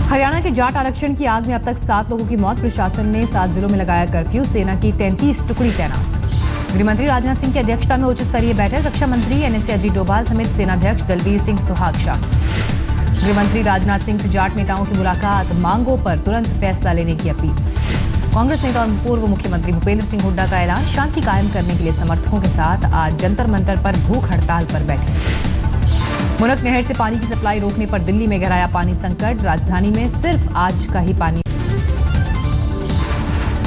हरियाणा के जाट आरक्षण की आग में अब तक 7 लोगों की मौत। प्रशासन ने 7 जिलों में लगाया कर्फ्यू। सेना की 33 टुकड़ी तैनात। गृहमंत्री राजनाथ सिंह की अध्यक्षता में उच्च स्तरीय बैठक। रक्षा मंत्री एनएसए अजीत डोभाल समेत सेनाध्यक्ष दलबीर सिंह सुहाग शामिल। गृहमंत्री राजनाथ सिंह से जाट नेताओं की मुलाकात। मांगों पर तुरंत फैसला लेने की अपील। कांग्रेस नेता और पूर्व मुख्यमंत्री भूपेंद्र सिंह हुड्डा का ऐलान। शांति कायम करने के लिए समर्थकों के साथ आज जंतर मंतर पर भूख हड़ताल पर बैठे। मुनक नहर से पानी की सप्लाई रोकने पर दिल्ली में गहराया पानी संकट। राजधानी में सिर्फ आज का ही पानी।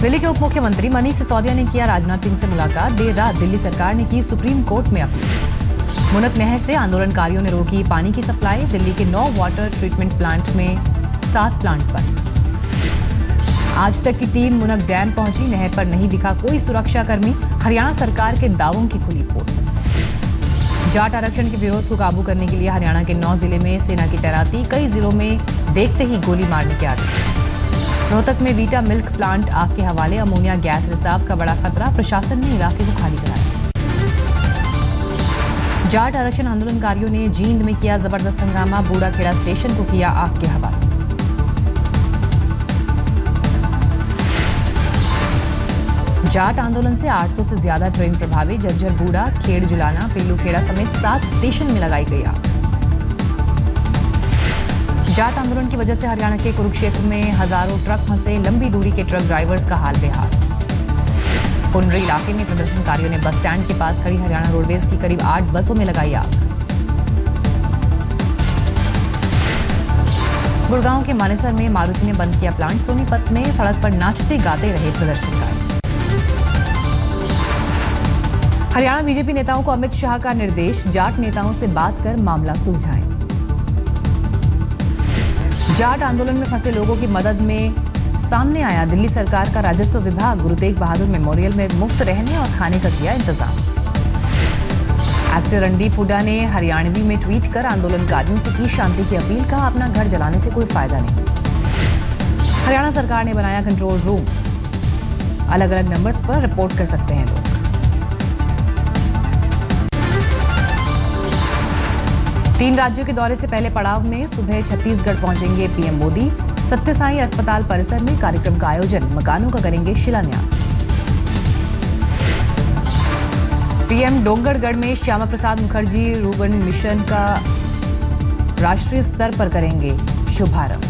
दिल्ली के उप मुख्यमंत्री मनीष सिसोदिया ने किया राजनाथ सिंह से मुलाकात। देर रात दिल्ली सरकार ने की सुप्रीम कोर्ट में अपील। मुनक नहर से आंदोलनकारियों ने रोकी पानी की सप्लाई। दिल्ली के 9 वाटर ट्रीटमेंट प्लांट में 7 प्लांट बंद। आज तक की टीम मुनक डैम पहुंची। नहर पर नहीं दिखा कोई सुरक्षाकर्मी। हरियाणा सरकार के दावों की खुली पोल। जाट आरक्षण के विरोध को काबू करने के लिए हरियाणा के 9 जिले में सेना की तैनाती। कई जिलों में देखते ही गोली मारने के आदेश। रोहतक में वीटा मिल्क प्लांट आग के हवाले। अमोनिया गैस रिसाव का बड़ा खतरा। प्रशासन ने इलाके को खाली कराया। जाट आरक्षण आंदोलनकारियों ने जींद में किया जबरदस्त हंगामा। बूढ़ाखेड़ा स्टेशन को किया आग के हवाले। जाट आंदोलन से 800 से ज्यादा ट्रेन प्रभावित। जज्जर बूढ़ा, खेड़ जुलाना, पिल्लूखेड़ा समेत 7 स्टेशन में लगाई गई आग। जाट आंदोलन की वजह से हरियाणा के कुरुक्षेत्र में हजारों ट्रक फंसे। लंबी दूरी के ट्रक ड्राइवर्स का हाल बेहाल। पुंडरी इलाके में प्रदर्शनकारियों ने बस स्टैंड के पास खड़ी हरियाणा रोडवेज की करीब 8 बसों में लगाई आग। गुड़गांव के मानेसर में मारुति ने बंद किया प्लांट। सोनीपत में सड़क पर नाचते गाते रहे प्रदर्शनकारी। हरियाणा बीजेपी नेताओं को अमित शाह का निर्देश। जाट नेताओं से बात कर मामला सुलझाएं। जाट आंदोलन में फंसे लोगों की मदद में सामने आया दिल्ली सरकार का राजस्व विभाग। गुरु तेग बहादुर मेमोरियल में मुफ्त रहने और खाने का किया इंतजाम। एक्टर रणदीप हुड्डा ने हरियाणवी में ट्वीट कर आंदोलनकारियों से की शांति की अपील। कहा अपना घर जलाने से कोई फायदा नहीं। हरियाणा सरकार ने बनाया कंट्रोल रूम। अलग अलग नंबर्स पर रिपोर्ट कर सकते हैं लोग। 3 राज्यों के दौरे से पहले पड़ाव में सुबह छत्तीसगढ़ पहुंचेंगे पीएम मोदी। सत्यसाई अस्पताल परिसर में कार्यक्रम का आयोजन। मकानों का करेंगे शिलान्यास। पीएम डोंगरगढ़ में श्यामा प्रसाद मुखर्जी रूबन मिशन का राष्ट्रीय स्तर पर करेंगे शुभारंभ।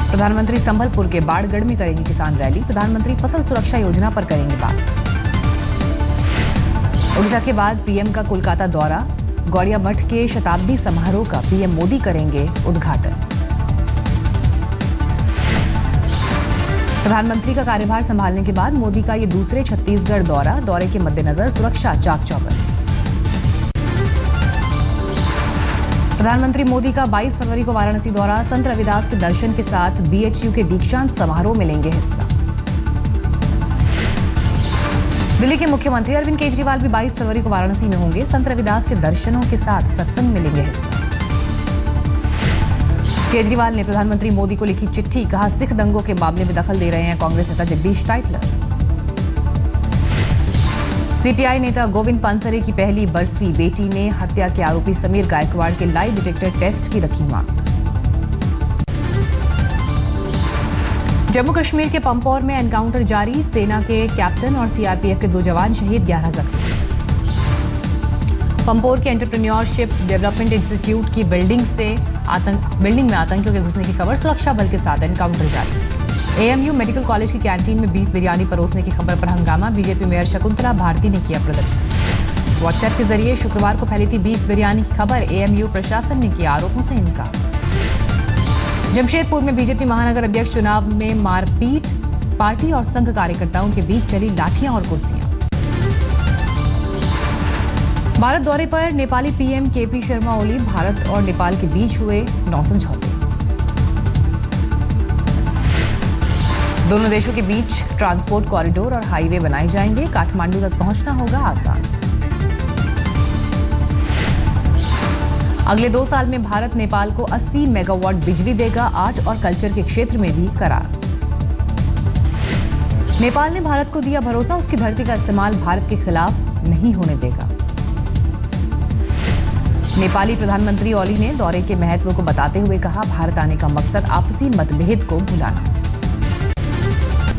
प्रधानमंत्री संबलपुर के बाड़गढ़ में करेंगे किसान रैली। प्रधानमंत्री फसल सुरक्षा योजना पर करेंगे बात। ओडिशा के बाद पीएम का कोलकाता दौरा। गौड़िया मठ के शताब्दी समारोह का पीएम मोदी करेंगे उद्घाटन। प्रधानमंत्री का कार्यभार संभालने के बाद मोदी का ये दूसरे छत्तीसगढ़ दौरा। दौरे के मद्देनजर सुरक्षा चाक चौबंद। प्रधानमंत्री मोदी का 22 फरवरी को वाराणसी दौरा। संत रविदास के दर्शन के साथ बीएचयू के दीक्षांत समारोह में लेंगे हिस्सा। दिल्ली के मुख्यमंत्री अरविंद केजरीवाल भी 22 फरवरी को वाराणसी में होंगे। संत रविदास के दर्शनों के साथ सत्संग में लेंगे हिस्सा। केजरीवाल ने प्रधानमंत्री मोदी को लिखी चिट्ठी। कहा सिख दंगों के मामले में दखल दे रहे हैं कांग्रेस नेता जगदीश टाइटलर। सीपीआई नेता गोविंद पानसरे की पहली बरसी। बेटी ने हत्या के आरोपी समीर गायकवाड़ के लाई डिटेक्टर टेस्ट की रखी मांग। जम्मू कश्मीर के पंपोर में एनकाउंटर जारी। सेना के कैप्टन और सीआरपीएफ के 2 जवान शहीद, 11 जख्मी। पंपोर के एंटरप्रेन्योरशिप डेवलपमेंट इंस्टीट्यूट की बिल्डिंग में आतंकियों के घुसने की खबर। सुरक्षा बल के साथ एनकाउंटर जारी। एएमयू मेडिकल कॉलेज की कैंटीन में बीफ बिरयानी परोसने की खबर पर हंगामा। बीजेपी मेयर शकुंतला भारती ने किया प्रदर्शन। व्हाट्सएप के जरिए शुक्रवार को फैली थी बीफ बिरयानी की खबर। एएमयू प्रशासन ने किया आरोपों से इनकार। जमशेदपुर में बीजेपी महानगर अध्यक्ष चुनाव में मारपीट। पार्टी और संघ कार्यकर्ताओं के बीच चली लाठियां और कुर्सियां। भारत दौरे पर नेपाली पीएम केपी शर्मा ओली। भारत और नेपाल के बीच हुए 9 समझौते। दोनों देशों के बीच ट्रांसपोर्ट कॉरिडोर और हाईवे बनाए जाएंगे। काठमांडू तक पहुंचना होगा आसान। अगले 2 साल में भारत नेपाल को 80 मेगावाट बिजली देगा। आर्ट और कल्चर के क्षेत्र में भी करार। नेपाल ने भारत को दिया भरोसा। उसकी धरती का इस्तेमाल भारत के खिलाफ नहीं होने देगा। नेपाली प्रधानमंत्री ओली ने दौरे के महत्व को बताते हुए कहा, भारत आने का मकसद आपसी मतभेद को भुलाना।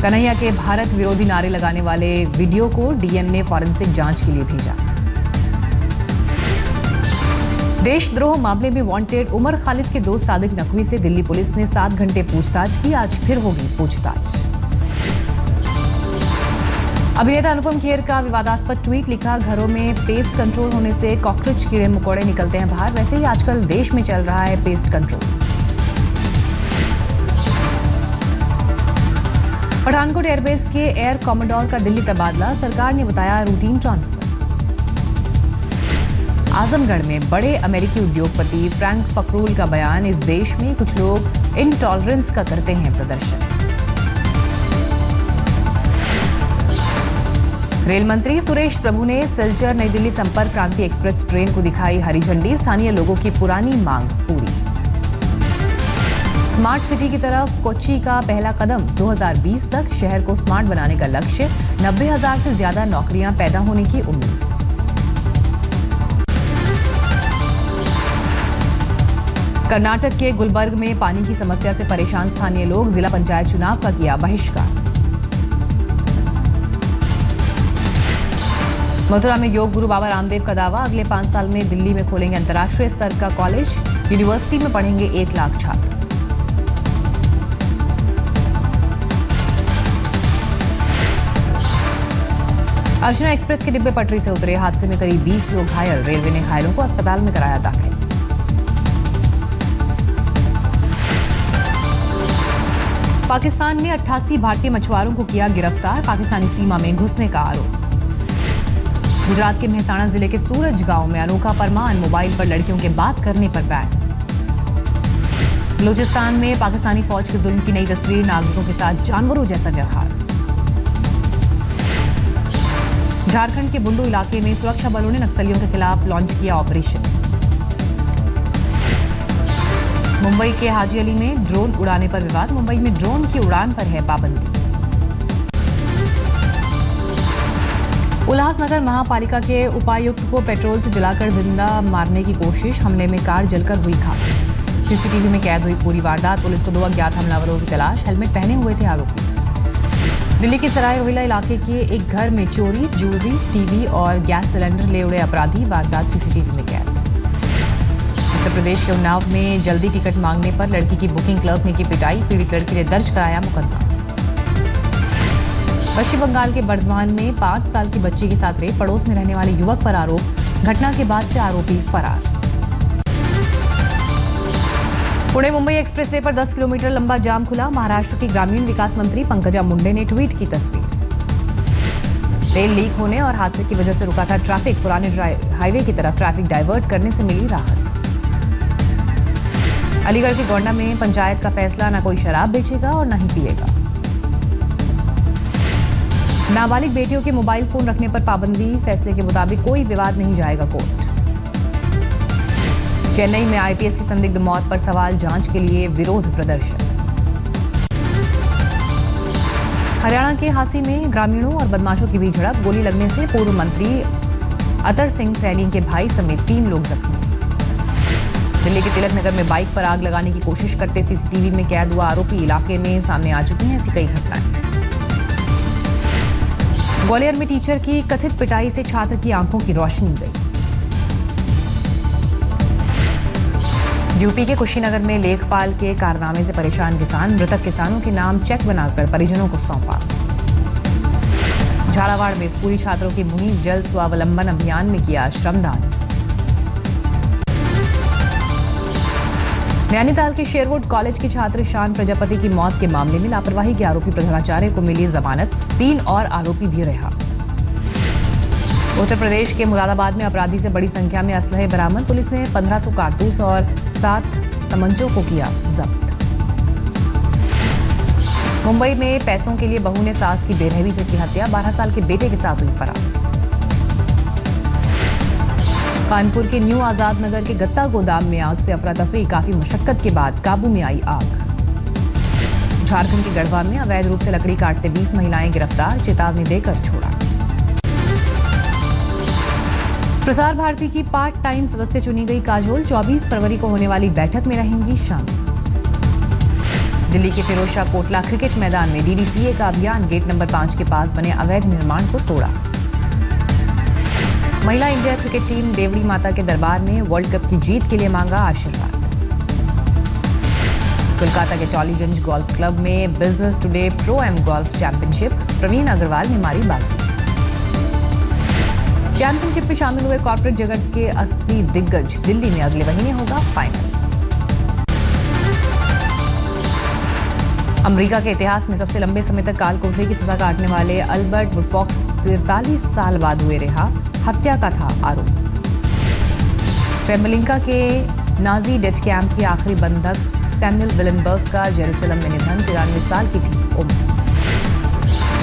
कन्हैया के भारत विरोधी नारे लगाने वाले वीडियो को डीएम ने फॉरेंसिक जांच के लिए भेजा। देशद्रोह मामले में वांटेड उमर खालिद के दोस्त सादिक नकवी से दिल्ली पुलिस ने 7 घंटे पूछताछ की। आज फिर होगी पूछताछ। अभिनेता अनुपम खेर का विवादास्पद ट्वीट लिखा, घरों में पेस्ट कंट्रोल होने से कॉकरोच कीड़े मकोड़े निकलते हैं बाहर। वैसे ही आजकल देश में चल रहा है पेस्ट कंट्रोल। पठानकोट एयरबेस के एयर कॉमोडोर का दिल्ली तबादला, सरकार ने बताया रूटीन ट्रांसफर। आजमगढ़ में बड़े अमेरिकी उद्योगपति फ्रैंक फकरूल का बयान, इस देश में कुछ लोग इनटॉलरेंस का करते हैं प्रदर्शन। रेल मंत्री सुरेश प्रभु ने सिलचर नई दिल्ली संपर्क क्रांति एक्सप्रेस ट्रेन को दिखाई हरी झंडी। स्थानीय लोगों की पुरानी मांग पूरी। स्मार्ट सिटी की तरफ कोच्चि का पहला कदम, 2020 तक शहर को स्मार्ट बनाने का लक्ष्य। 90,000 से ज्यादा नौकरियां पैदा होने की उम्मीद। कर्नाटक के गुलबर्ग में पानी की समस्या से परेशान स्थानीय लोग, जिला पंचायत चुनाव का किया बहिष्कार। मथुरा में योग गुरु बाबा रामदेव का दावा, अगले 5 साल में दिल्ली में खोलेंगे अंतर्राष्ट्रीय स्तर का कॉलेज। यूनिवर्सिटी में पढ़ेंगे 1 लाख छात्र। अर्चना एक्सप्रेस के डिब्बे पटरी से उतरे, हादसे में करीब 20 लोग घायल। रेलवे ने घायलों को अस्पताल में कराया दाखिल। पाकिस्तान ने 88 भारतीय मछुआरों को किया गिरफ्तार, पाकिस्तानी सीमा में घुसने का आरोप। गुजरात के मेहसाणा जिले के सूरज गांव में अनोखा फरमान, मोबाइल पर लड़कियों के बात करने पर बैन। बलूचिस्तान में पाकिस्तानी फौज के जुल्म की नई तस्वीर, नागरिकों के साथ जानवरों जैसा व्यवहार। झारखंड के बुंडू इलाके में सुरक्षा बलों ने नक्सलियों के खिलाफ लॉन्च किया ऑपरेशन। मुंबई के हाजी अली में ड्रोन उड़ाने पर विवाद, मुंबई में ड्रोन की उड़ान पर है पाबंदी। उल्लासनगर महापालिका के उपायुक्त को पेट्रोल से जलाकर जिंदा मारने की कोशिश, हमले में कार जलकर हुई खाक। सीसीटीवी में कैद हुई पूरी वारदात, पुलिस को 2 अज्ञात हमलावरों की तलाश, हेलमेट पहने हुए थे आरोपी। दिल्ली के सराय रोहिला इलाके के एक घर में चोरी, ज्वेलरी, टीवी और गैस सिलेंडर ले उड़े अपराधी, वारदात सीसीटीवी में कैद। उत्तर प्रदेश के उन्नाव में जल्दी टिकट मांगने पर लड़की की बुकिंग क्लर्क ने की पिटाई, पीड़ित लड़की ने दर्ज कराया मुकदमा। पश्चिम बंगाल के बर्धमान में 5 साल की बच्ची के साथ रेप, पड़ोस में रहने वाले युवक पर आरोप, घटना के बाद से आरोपी फरार। पुणे मुंबई एक्सप्रेसवे पर 10 किलोमीटर लंबा जाम खुला, महाराष्ट्र की ग्रामीण विकास मंत्री पंकजा मुंडे ने ट्वीट की तस्वीर। तेल लीक होने और हादसे की वजह से रुका था ट्रैफिक, पुराने हाईवे की तरफ ट्रैफिक डाइवर्ट करने से मिली राहत। अलीगढ़ के गोंडा में पंचायत का फैसला, न कोई शराब बेचेगा और न ही पिएगा। नाबालिग बेटियों के मोबाइल फोन रखने पर पाबंदी, फैसले के मुताबिक कोई विवाद नहीं जाएगा कोर्ट। चेन्नई में आईपीएस की संदिग्ध मौत पर सवाल, जांच के लिए विरोध प्रदर्शन। हरियाणा के हांसी में ग्रामीणों और बदमाशों की बीच झड़प, गोली लगने से पूर्व मंत्री अतर सिंह सैनी के भाई समेत 3 लोग जख्मी। दिल्ली के तिलक नगर में बाइक पर आग लगाने की कोशिश करते सीसीटीवी में कैद हुआ आरोपी, इलाके में सामने आ चुकी हैं ऐसी कई घटनाएं। ग्वालियर में टीचर की कथित पिटाई से छात्र की आंखों की रोशनी गई। यूपी के कुशीनगर में लेखपाल के कारनामे से परेशान किसान, मृतक किसानों के नाम चेक बनाकर परिजनों को सौंपा। झालावाड़ में स्कूली छात्रों की मुहिम, जल स्वावलंबन अभियान में किया श्रमदान। नैनीताल के शेरवुड कॉलेज के छात्र शान प्रजापति की मौत के मामले में लापरवाही के आरोपी प्रधानाचार्य को मिली जमानत, 3 और आरोपी भी रिहा। उत्तर प्रदेश के मुरादाबाद में अपराधी से बड़ी संख्या में असलहे बरामद, पुलिस ने 1500 कारतूस और 7 तमंचों को किया जब्त। मुंबई में पैसों के लिए बहू ने सास की बेरहमी से की हत्या, 12 साल के बेटे के साथ हुई फरार। कानपुर के न्यू आजाद नगर के गत्ता गोदाम में आग से अफरा तफरी, काफी मशक्कत के बाद काबू में आई आग। झारखंड के गढ़वा में अवैध रूप से लकड़ी काटते 20 महिलाएं गिरफ्तार, चेतावनी देकर छोड़ा। प्रसार भारती की पार्ट टाइम सदस्य चुनी गई काजोल 24 फरवरी को होने वाली बैठक में रहेंगी शामिल। दिल्ली के फिरोजशाह कोटला क्रिकेट मैदान में डीडीसीए का अभियान गेट नंबर 5 के पास बने अवैध निर्माण को तोड़ा। महिला इंडिया क्रिकेट टीम देवड़ी माता के दरबार में वर्ल्ड कप की जीत के लिए मांगा आशीर्वाद। कोलकाता के टॉलीगंज गोल्फ क्लब में Business Today Pro Am golf championship Praveen Agarwal ने मारी बाजी। चैंपियनशिप में शामिल हुए कॉर्पोरेट जगत के 80 दिग्गज दिल्ली में अगले महीने होगा फाइनल। अमेरिका के इतिहास में सबसे लंबे समय तक काल कोठरी की सजा काटने वाले अल्बर्ट वुडफॉक्स 43 साल बाद हुए रिहा, हत्या का था आरोप। ट्रेम्बलिंका के नाजी डेथ कैंप के आखिरी बंधक सैमुअल विलेनबर्ग का जेरूसलम में निधन, 93 साल की थी उम्र।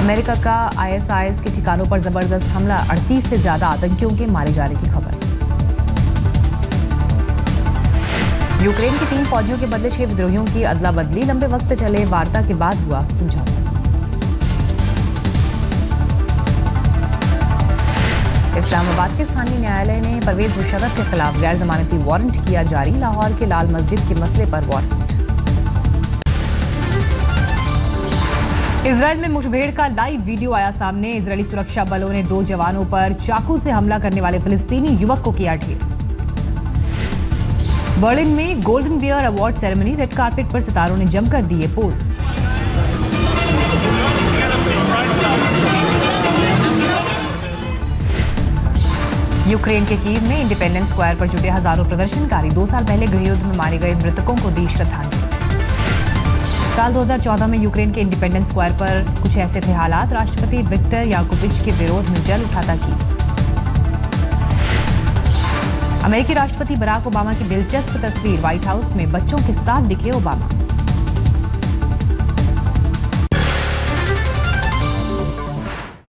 अमेरिका का आईएसआईएस के ठिकानों पर जबरदस्त हमला, 38 से ज्यादा आतंकियों के मारे जाने की खबर। यूक्रेन के 3 फौजियों के बदले 6 विद्रोहियों की अदला बदली, लंबे वक्त से चले वार्ता के बाद हुआ समझौता। इस्लामाबाद के स्थानीय न्यायालय ने परवेज मुशर्रफ के खिलाफ गैर जमानती वारंट किया जारी, लाहौर के लाल मस्जिद के मसले पर वारंट। इजराइल में मुठभेड़ का लाइव वीडियो आया सामने। इजरायली सुरक्षा बलों ने 2 जवानों पर चाकू से हमला करने वाले फिलिस्तीनी युवक को किया ढेर। बर्लिन में Golden Bear award ceremony, red carpet पर सितारों ने जमकर दिए पोज। यूक्रेन के कीव में इंडिपेंडेंस स्क्वायर पर जुटे हजारों प्रदर्शनकारी 2 साल पहले गृहयुद्ध में मारे गए मृतकों को दी श्रद्धांजलि। साल 2014 में यूक्रेन के इंडिपेंडेंस स्क्वायर पर कुछ ऐसे थे हालात, राष्ट्रपति विक्टर यानुकोविच के विरोध में जल उठाता कीव। अमेरिकी राष्ट्रपति बराक ओबामा की दिलचस्प तस्वीर, व्हाइट हाउस में बच्चों के साथ दिखे ओबामा।